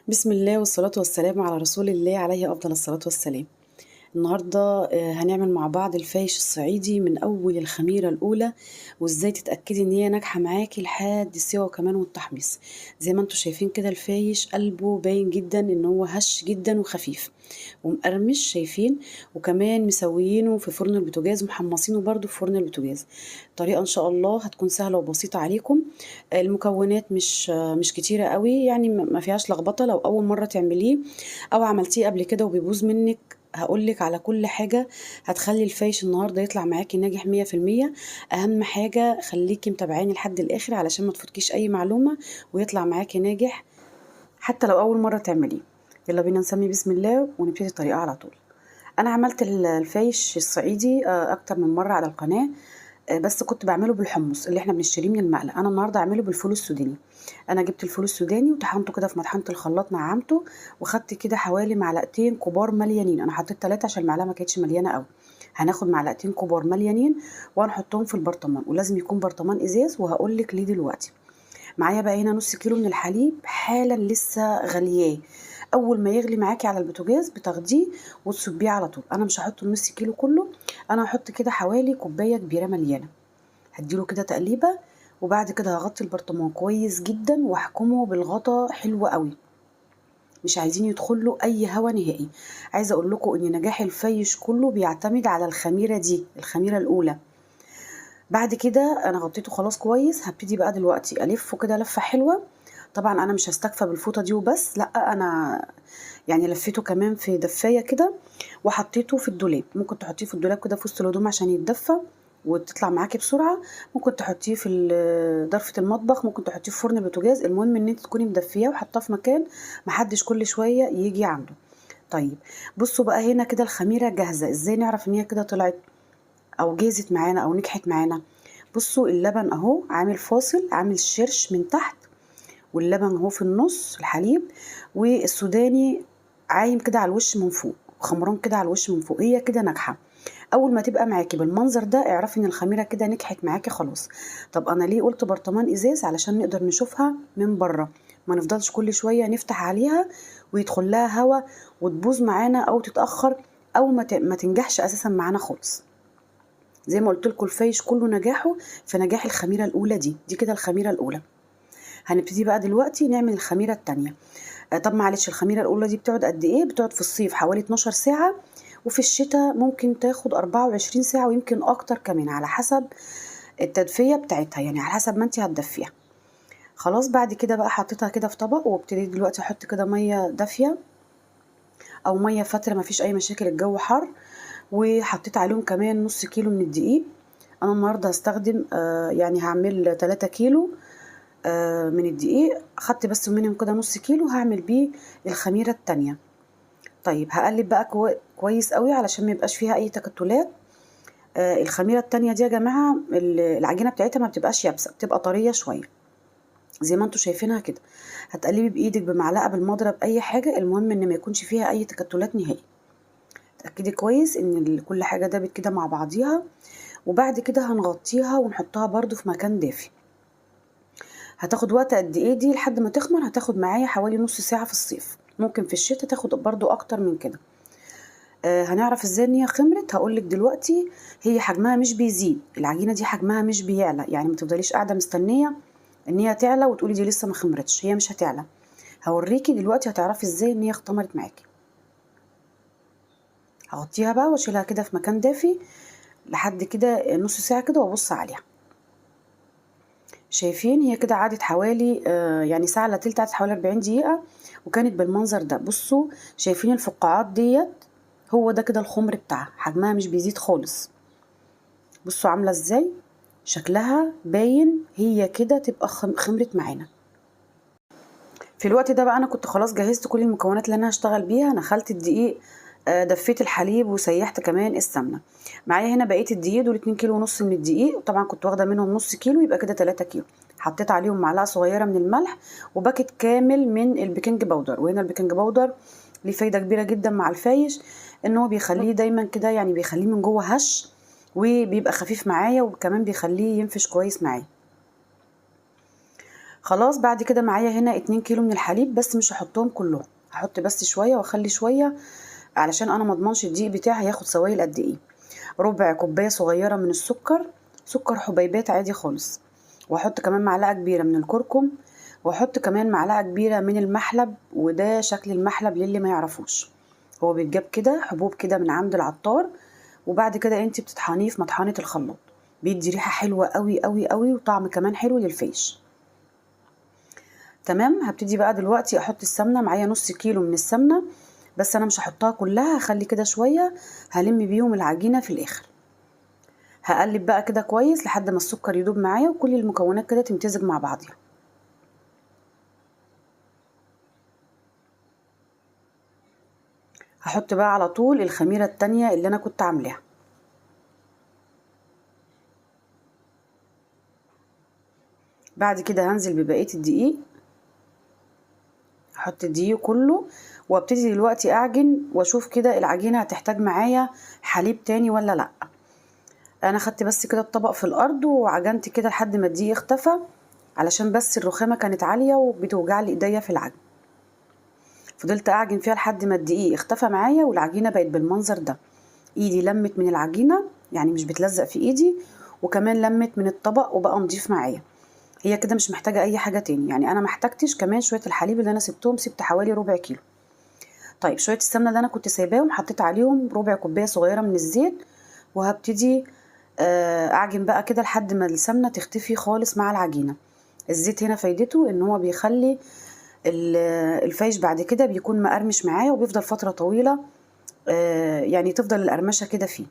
بسم الله والصلاة والسلام على رسول الله عليه أفضل الصلاة والسلام. النهاردة هنعمل مع بعض الفايش الصعيدي من أول الخميرة الأولى، وإزاي تتأكدي إن هي ناجحة معاكي لحد السوا كمان والتحميص. زي ما انتوا شايفين كده الفايش قلبه باين جدا إن هو هش جدا وخفيف ومقرمش، شايفين؟ وكمان مسويينه في فرن البوتاجاز ومحمصينه برضو في فرن البوتاجاز. طريقة إن شاء الله هتكون سهلة وبسيطة عليكم. المكونات مش كتيرة قوي، يعني ما فيهاش لخبطة. لو أول مرة تعمليه أو عملتيه قبل كده وبيبوظ منك، هقولك على كل حاجة هتخلي الفايش النهاردة يطلع معاكي ناجح 100%. أهم حاجة خليكي متابعاني لحد الآخر علشان ما تفوتكيش أي معلومة ويطلع معاكي ناجح حتى لو أول مرة تعمليه. يلا بينا نسمي بسم الله ونبتدي الطريقة على طول. أنا عملت الفايش الصعيدي أكتر من مرة على القناة، بس كنت بعمله بالحمص اللي احنا بنشتريه من المقلة. انا النهارده اعمله بالفول السوداني. انا جبت الفول السوداني وطحنته كده في مطحنه الخلاط، نعمته وخدت كده حوالي معلقتين كبار مليانين. انا حطيت 3 عشان المعلقه ما كانتش مليانه قوي. هناخد معلقتين كبار مليانين وهنحطهم في البرطمان، ولازم يكون برطمان ازاز، وهقول لك ليه دلوقتي. معايا بقى هنا نص كيلو من الحليب حالا لسه غلياه. اول ما يغلي معاكي على البوتاجاز بتاخديه وتصبيه على طول. انا مش هحط النص كيلو كله، انا هحط كده حوالي كوبايه كبيره مليانه. هديله كده تقليبه، وبعد كده هغطي البرطمان كويس جدا واحكمه بالغطا حلو قوي. مش عايزين يدخل له اي هوا نهائي. عايزه اقول لكم ان نجاح الفيش كله بيعتمد على الخميره دي، الخميره الاولى. بعد كده انا غطيته خلاص كويس، هبتدي بقى دلوقتي الفه كده لفه حلوه. طبعا انا مش هستكفى بالفوطه دي وبس، لا، انا يعني لفيته كمان في دفايه كده وحطيته في الدولاب. ممكن تحطيه في الدولاب كده في وسط الهدوم عشان يتدفى وتطلع معاكي بسرعه. ممكن تحطيه في ضرفه المطبخ، ممكن تحطيه في فرن البوتاجاز. المهم ان انت تكوني مدفياه وحطاه في مكان محدش كل شويه يجي عنده. طيب، بصوا بقى هنا كده الخميره جاهزه. ازاي نعرف ان هي كده طلعت او جازت معانا او نجحت معانا؟ بصوا اللبن اهو عامل فاصل، عامل شرش من تحت، واللبن اهو في النص الحليب، والسوداني عايم كده على الوش من فوق، خمران كده على الوش من فوق. هي كده ناجحه. اول ما تبقى معاكي بالمنظر ده اعرفي ان الخميره كده نجحت معاكي خلاص. طب انا ليه قلت برطمان ازاز؟ علشان نقدر نشوفها من بره، ما نفضلش كل شويه نفتح عليها ويدخل لها هوا وتبوظ معانا او تتاخر او ما تنجحش اساسا معانا خالص. زي ما قلت لكم الفايش كله نجاحه في نجاح الخميره الاولى دي كده الخميره الاولى. هنبتدي بقى دلوقتي نعمل الخميره التانية. طب معلش، الخميره الاولى دي بتقعد قد ايه؟ بتقعد في الصيف حوالي 12 ساعه، وفي الشتاء ممكن تاخد 24 ساعه ويمكن اكتر كمان، على حسب التدفئه بتاعتها، يعني على حسب ما انت هتدفيها. خلاص، بعد كده بقى حطيتها كده في طبق، وابتديت دلوقتي احط كده ميه دافيه او ميه فتره، مفيش اي مشاكل، الجو حر. وحطيت عليهم كمان نص كيلو من الدقيق. انا النهارده هستخدم يعني هعمل 3 كيلو من الدقيق. خدت بس منهم كده نص كيلو هعمل بيه الخميره التانية. طيب هقلب بقى كويس قوي علشان ما يبقاش فيها اي تكتلات. الخميره التانية دي يا جماعه العجينه بتاعتها ما بتبقاش يابسه، بتبقى طريه شويه زي ما انتوا شايفينها كده. هتقلبي بايدك بمعلقه بالمضرب اي حاجه، المهم ان ما يكونش فيها اي تكتلات نهائي. تاكدي كويس ان كل حاجه دابت كده مع بعضيها. وبعد كده هنغطيها ونحطها برضو في مكان دافي. هتاخد وقت قد ايه دي لحد ما تخمر؟ هتاخد معايا حوالي نص ساعه في الصيف، ممكن في الشتاء تاخد برضو اكتر من كده. هنعرف ازاي ان هي خمرت؟ هقولك دلوقتي. هي حجمها مش بيزيد، العجينه دي حجمها مش بيعلى، يعني ما تفضليش قاعده مستنيه ان هي تعلى وتقولي دي لسه ما خمرتش، هي مش هتعلى. هوريكي دلوقتي هتعرفي ازاي ان هي اختمرت معاكي. هغطيها بقى واشيلها كده في مكان دافي لحد كده نص ساعه كده وابص عليها. شايفين هي كده قعدت حوالي يعني ساعه الا تلت، قعدت حوالي 40 دقيقه وكانت بالمنظر ده. بصوا شايفين الفقاعات ديت؟ هو ده كده الخمر بتاعها، حجمها مش بيزيد خالص. بصوا عامله ازاي، شكلها باين. هي كده تبقى خمرت معانا. في الوقت ده بقى انا كنت خلاص جهزت كل المكونات اللي انا هشتغل بيها. انا خلت الدقيق، دفيت الحليب وسيحت كمان السمنه. معايا هنا بقيه الدقيق، دول 2 كيلو ونص من الدقيق، طبعا كنت واخده منهم نص كيلو، يبقى كده 3 كيلو. حطيت عليهم معلقه صغيره من الملح وباكت كامل من البيكنج باودر. وهنا البيكنج باودر ليه فايده كبيره جدا مع الفايش، ان هو بيخليه دايما كده، يعني بيخليه من جوه هش وبيبقى خفيف معايا، وكمان بيخليه ينفش كويس معايا. خلاص بعد كده معايا هنا 2 كيلو من الحليب، بس مش هحطهم كلهم، هحط بس شويه واخلي شويه علشان انا مضمنش الدقيق بتاعي هياخد سوائل قد ايه. ربع كوبايه صغيره من السكر، سكر حبيبات عادي خالص، واحط كمان معلقه كبيره من الكركم، واحط كمان معلقه كبيره من المحلب. وده شكل المحلب للي ما يعرفوش، هو بيتجاب كده حبوب كده من عند العطار، وبعد كده انت بتطحنيه في مطحنه الخلاط، بيدي ريحه حلوه قوي قوي قوي وطعم كمان حلو للفيش. تمام. هبتدي بقى دلوقتي احط السمنه، معايا نص كيلو من السمنه، بس انا مش هحطها كلها، هخلي كده شويه هلم بيهم العجينه في الاخر. هقلب بقى كده كويس لحد ما السكر يدوب معايا وكل المكونات كده تمتزج مع بعضها. هحط بقى على طول الخميره التانية اللي انا كنت عاملاها. بعد كده هنزل ببقيه الدقيق، احط الدقيق كله، وابتدي دلوقتي اعجن واشوف كده العجينه هتحتاج معايا حليب تاني ولا لا. انا خدت بس كده الطبق في الارض وعجنت كده لحد ما الدقيق اختفى، علشان بس الرخامه كانت عاليه وبتوجع لي ايديا في العجن. فضلت اعجن فيها لحد ما الدقيق اختفى معايا والعجينه بقت بالمنظر ده. ايدي لمت من العجينه، يعني مش بتلزق في ايدي، وكمان لمت من الطبق وبقى نضيف معايا. هي كده مش محتاجه اي حاجه تاني، يعني انا محتاجتش كمان شويه الحليب اللي انا سبتهم، سبت حوالي ربع كيلو. طيب شويه السمنه اللي انا كنت سايباهم حطيت عليهم ربع كوبايه صغيره من الزيت، وهبتدي اعجن بقى كده لحد ما السمنه تختفي خالص مع العجينه. الزيت هنا فايدته ان هو بيخلي الفايش بعد كده بيكون مقرمش معايا وبيفضل فتره طويله، يعني تفضل القرمشه كده فيه.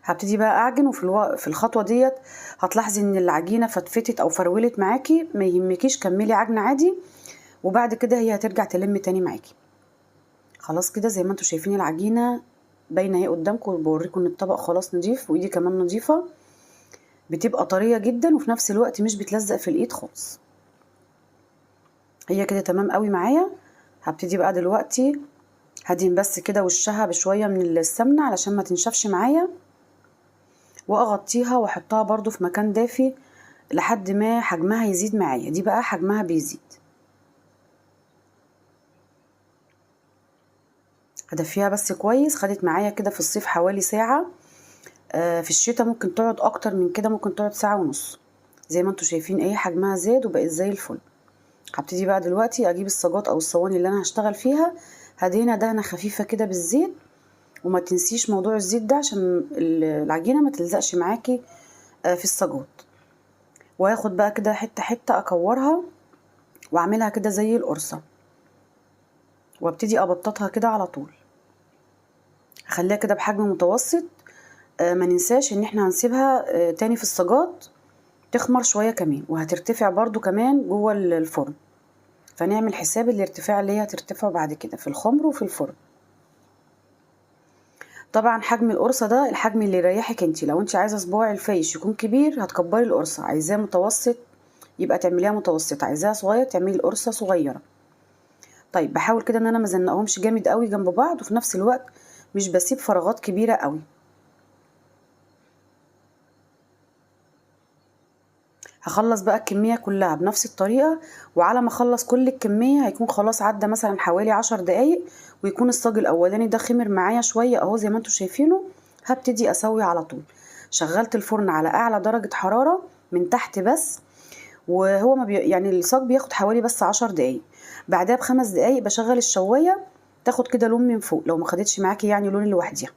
هبتدي بقى اعجن، في الخطوه ديت هتلاحظي ان العجينه فتفتت او فرولت معاكي، ما يهمكيش كملي عجن عادي، وبعد كده هي هترجع تلم تاني معاكي. خلاص كده زي ما انتوا شايفين العجينه باينه اهي قدامكم، بوريكم ان الطبق خلاص نضيف وايدي كمان نضيفه، بتبقى طريه جدا وفي نفس الوقت مش بتلزق في الايد خالص. هي كده تمام قوي معايا. هبتدي بقى دلوقتي هدهن بس كده وشها بشويه من السمنه علشان ما تنشفش معايا، واغطيها واحطها برضو في مكان دافي لحد ما حجمها يزيد معايا. دي بقى حجمها بيزيد، هدفيها بس كويس. خدت معايا كده في الصيف حوالي ساعة، في الشتاء ممكن تقعد اكتر من كده، ممكن تقعد ساعة ونص. زي ما انتوا شايفين ايه حجمها زاد وبقت زي الفل. هبتدي بقى دلوقتي اجيب الصاجات او الصواني اللي انا هشتغل فيها، هدهنها دهنة خفيفة كده بالزيت، وما تنسيش موضوع الزيت ده عشان العجينة ما تلزقش معاكي في الصاجات. وهاخد بقى كده حتة حتة اكورها واعملها كده زي القرصة، وابتدي ابططها كده على طول. هخليها كده بحجم متوسط. ما ننساش ان احنا هنسيبها تاني في الصاجات تخمر شوية كمان، وهترتفع برضو كمان جوه الفرن، فنعمل حساب الارتفاع اللي هي هترتفعه بعد كده في الخمر وفي الفرن. طبعا حجم القرصة ده الحجم اللي يريحك انتي، لو انتي عايزة صباع الفيش يكون كبير هتكبري القرصة، عايزاه متوسط يبقى تعمليها متوسطة، عايزاها صغير تعملي القرصة صغيرة. طيب بحاول كده ان انا مزنقهمش جامد قوي جنب بعض، وفي نفس الوقت مش بسيب فراغات كبيرة قوي. هخلص بقى الكمية كلها بنفس الطريقة، وعلى ما اخلص كل الكمية هيكون خلاص عدى مثلا حوالي 10 دقايق، ويكون الصاج الاولاني ده خمر معايا شوية اهو زي ما انتوا شايفينه. هبتدي اسوي على طول. شغلت الفرن على اعلى درجة حرارة من تحت بس، وهو ما يعني الصاج بياخد حوالي بس 10 دقايق. بعدها ب5 دقايق بشغل الشواية تاخد كده لون من فوق، لو ما خدتش معاكي يعني لون لوحديها.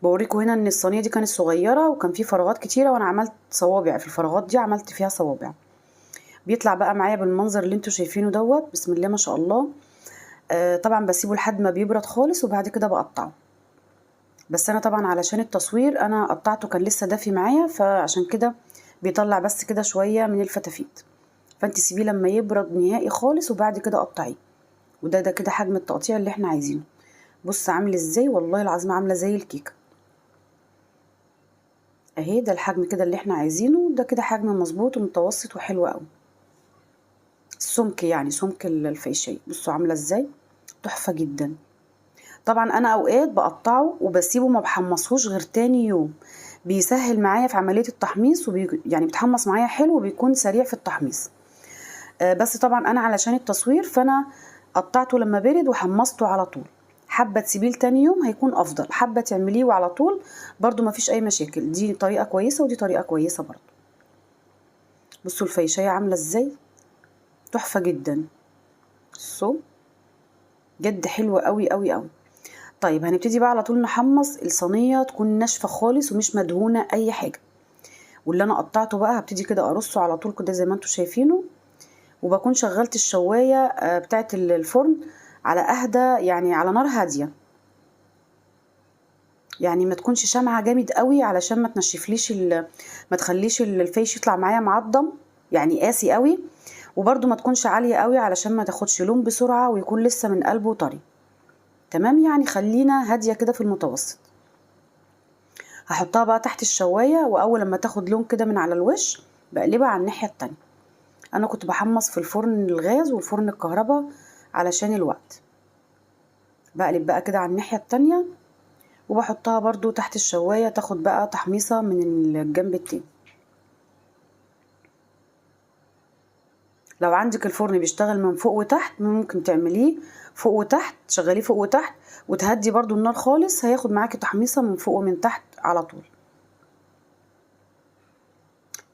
بوريكم هنا ان الصينيه دي كانت صغيره وكان في فراغات كتيره، وانا عملت صوابع في الفراغات دي، عملت فيها صوابع. بيطلع بقى معايا بالمنظر اللي انتوا شايفينه دوت، بسم الله ما شاء الله. طبعا بسيبه لحد ما بيبرد خالص وبعد كده بقطعه. بس انا طبعا علشان التصوير انا قطعته كان لسه دافي معايا، فعشان كده بيطلع بس كده شويه من الفتافيت. فانت سيبيه لما يبرد نهائي خالص وبعد كده قطعيه. وده كده حجم التقطيع اللي احنا عايزينه. بص عامل ازاي، والله العظيم عامله زي الكيكه اهي. ده الحجم كده اللي احنا عايزينه، ده كده حجم مظبوط ومتوسط وحلو قوي. السمك يعني سمك الفيشيه بصوا عامله ازاي، تحفه جدا. طبعا انا اوقات بقطعه وبسيبه ما بحمصهوش غير تاني يوم، بيسهل معايا في عملية التحميص يعني بيتحمص معايا حلو وبيكون سريع في التحميص. بس طبعا انا علشان التصوير فانا قطعته لما برد وحمصته على طول. حابة تسيبيه لتاني يوم هيكون افضل، حابة تعمليه وعلى طول برضو مفيش اي مشاكل. دي طريقة كويسة ودي طريقة كويسة برضو. بصوا الفيشاية عاملة ازاي، تحفة جدا. بصوا جد حلوة قوي قوي قوي. طيب هنبتدي بقى على طول نحمص. الصينية تكون ناشفة خالص ومش مدهونة اي حاجة. واللي انا قطعته بقى هبتدي كده ارصه على طول كده زي ما انتوا شايفينه. وبكون شغلت الشواية بتاعة الفرن على اهدى، يعني على نار هادية، يعني ما تكونش شمعة جامد قوي علشان ما تنشفليش ما تخليش الفيش يطلع معايا معضم، يعني قاسي قوي. وبرده ما تكونش عالية قوي علشان ما تاخدش لون بسرعة ويكون لسه من قلبه طري. تمام، يعني خلينا هادية كده في المتوسط. هحطها بقى تحت الشواية، واول لما تاخد لون كده من على الوش بقلبها على الناحية التانية. انا كنت بحمص في الفرن الغاز والفرن الكهرباء علشان الوقت. بقلب بقى كده على الناحية التانية وبحطها برضو تحت الشواية تاخد بقى تحميصة من الجنب التاني. لو عندك الفرن بيشتغل من فوق وتحت ممكن تعمليه فوق وتحت، تشغليه فوق وتحت وتهدي برضو النار خالص، هياخد معاكي تحميصة من فوق ومن تحت على طول.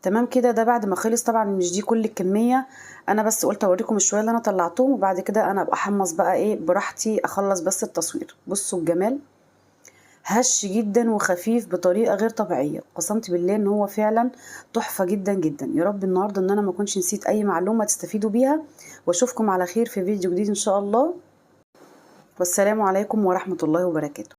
تمام كده. ده بعد ما خلص طبعا، مش دي كل الكمية، انا بس قلت اوريكم الشوية اللي انا طلعتهم وبعد كده انا ابقى احمص بقى ايه براحتي، اخلص بس التصوير. بصوا الجمال، هش جدا وخفيف بطريقه غير طبيعيه. قسمت بالله ان هو فعلا تحفه جدا جدا. يا رب النهارده ان انا ما كنتش نسيت اي معلومه تستفيدوا بيها، واشوفكم على خير في فيديو جديد ان شاء الله. والسلام عليكم ورحمه الله وبركاته.